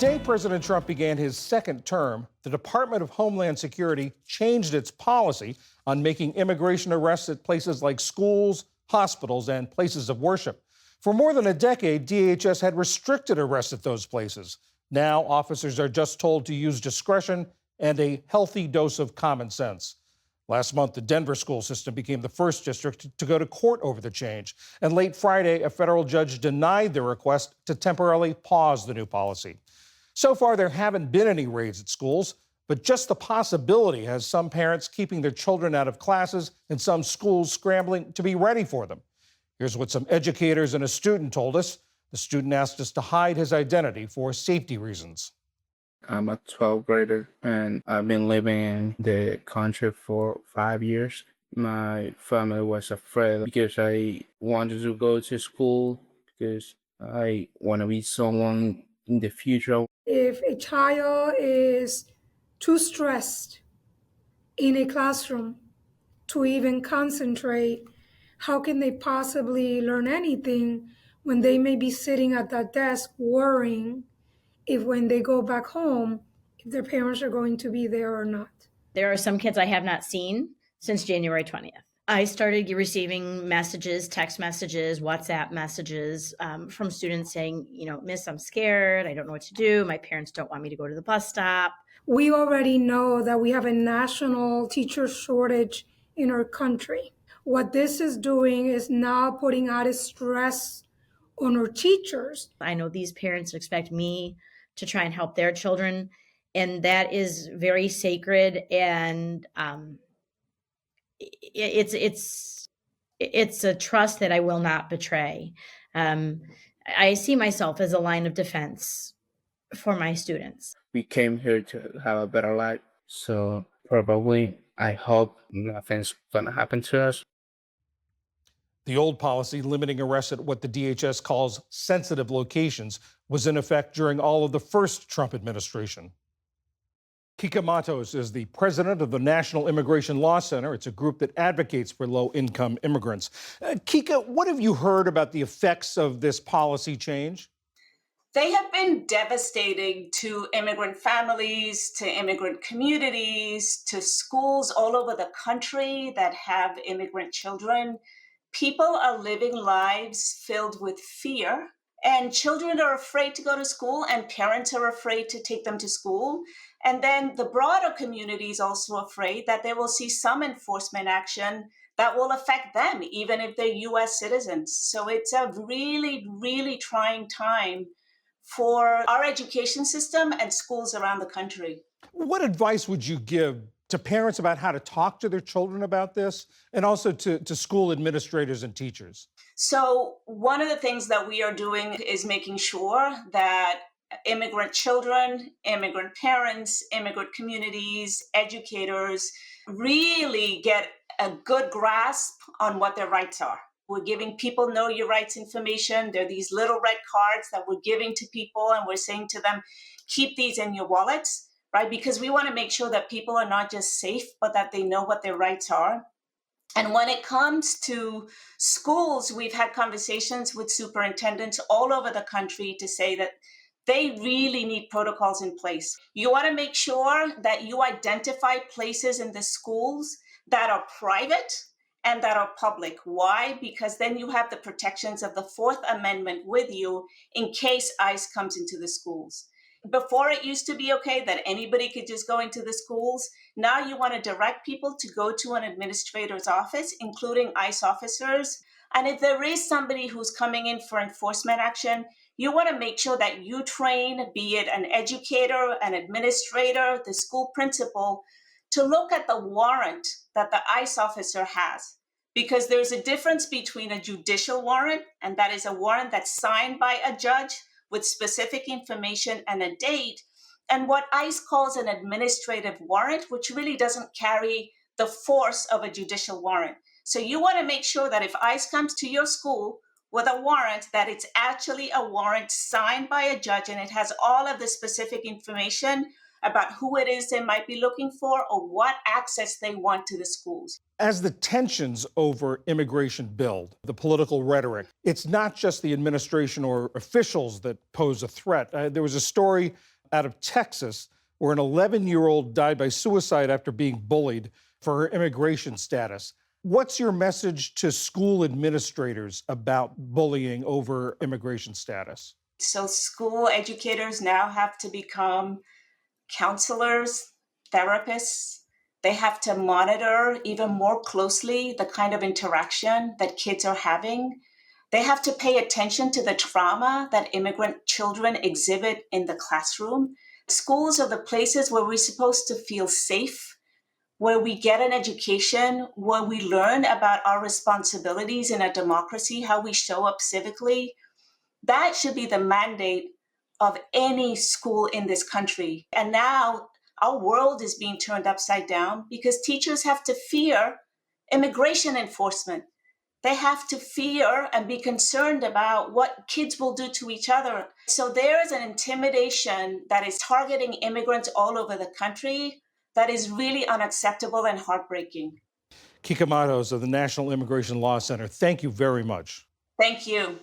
day President Trump began his second term, the Department of Homeland Security changed its policy on making immigration arrests at places like schools, hospitals, and places of worship. For more than a decade, DHS had restricted arrests at those places. Now, officers are just told to use discretion and a healthy dose of common sense. Last month, the Denver school system became the first district to go to court over the change. And late Friday, a federal judge denied the request to temporarily pause the new policy. So far, there haven't been any raids at schools, but just the possibility has some parents keeping their children out of classes and some schools scrambling to be ready for them. Here's what some educators and a student told us. The student asked us to hide his identity for safety reasons. I'm a 12th grader and I've been living in the country for 5 years. My family was afraid because I wanted to go to school because I want to be someone in the future. If a child is too stressed in a classroom to even concentrate, how can they possibly learn anything when they may be sitting at that desk worrying if when they go back home, if their parents are going to be there or not? There are some kids I have not seen since January 20th. I started receiving messages, text messages, WhatsApp messages from students saying, Miss, I'm scared. I don't know what to do. My parents don't want me to go to the bus stop. We already know that we have a national teacher shortage in our country. What this is doing is now putting added stress on our teachers. I know these parents expect me to try and help their children, and that is very sacred, and it's a trust that I will not betray. I see myself as a line of defense for my students. We came here to have a better life, so probably I hope nothing's going to happen to us. The old policy limiting arrests at what the DHS calls sensitive locations was in effect during all of the first Trump administration. Kica Matos is the president of the National Immigration Law Center. It's a group that advocates for low-income immigrants. Kica, what have you heard about the effects of this policy change? They have been devastating to immigrant families, to immigrant communities, to schools all over the country that have immigrant children. People are living lives filled with fear, and children are afraid to go to school, and parents are afraid to take them to school. And then the broader community is also afraid that they will see some enforcement action that will affect them, even if they're U.S. citizens. So it's a really, really trying time for our education system and schools around the country. What advice would you give to parents about how to talk to their children about this, and also to school administrators and teachers? So one of the things that we are doing is making sure that immigrant children, immigrant parents, immigrant communities, educators really get a good grasp on what their rights are. We're giving people know your rights information. There are these little red cards that we're giving to people, and we're saying to them, keep these in your wallets, right? Because we want to make sure that people are not just safe, but that they know what their rights are. And when it comes to schools, we've had conversations with superintendents all over the country to say that they really need protocols in place. You want to make sure that you identify places in the schools that are private and that are public. Why? Because then you have the protections of the Fourth Amendment with you in case ICE comes into the schools. Before, it used to be okay that anybody could just go into the schools. Now you want to direct people to go to an administrator's office, including ICE officers. And if there is somebody who's coming in for enforcement action, you want to make sure that you train, be it an educator, an administrator, the school principal, to look at the warrant that the ICE officer has. Because there's a difference between a judicial warrant, and that is a warrant that's signed by a judge with specific information and a date, and what ICE calls an administrative warrant, which really doesn't carry the force of a judicial warrant. So you want to make sure that if ICE comes to your school with a warrant, that it's actually a warrant signed by a judge and it has all of the specific information about who it is they might be looking for or what access they want to the schools. As the tensions over immigration build, the political rhetoric, it's not just the administration or officials that pose a threat. There was a story out of Texas where an 11-year-old died by suicide after being bullied for her immigration status. What's your message to school administrators about bullying over immigration status? So school educators now have to become counselors, therapists. They have to monitor even more closely the kind of interaction that kids are having. They have to pay attention to the trauma that immigrant children exhibit in the classroom. Schools are the places where we're supposed to feel safe, where we get an education, where we learn about our responsibilities in a democracy, how we show up civically. That should be the mandate of any school in this country. And now our world is being turned upside down because teachers have to fear immigration enforcement. They have to fear and be concerned about what kids will do to each other. So there is an intimidation that is targeting immigrants all over the country that is really unacceptable and heartbreaking. Kica Matos of the National Immigration Law Center, thank you very much. Thank you.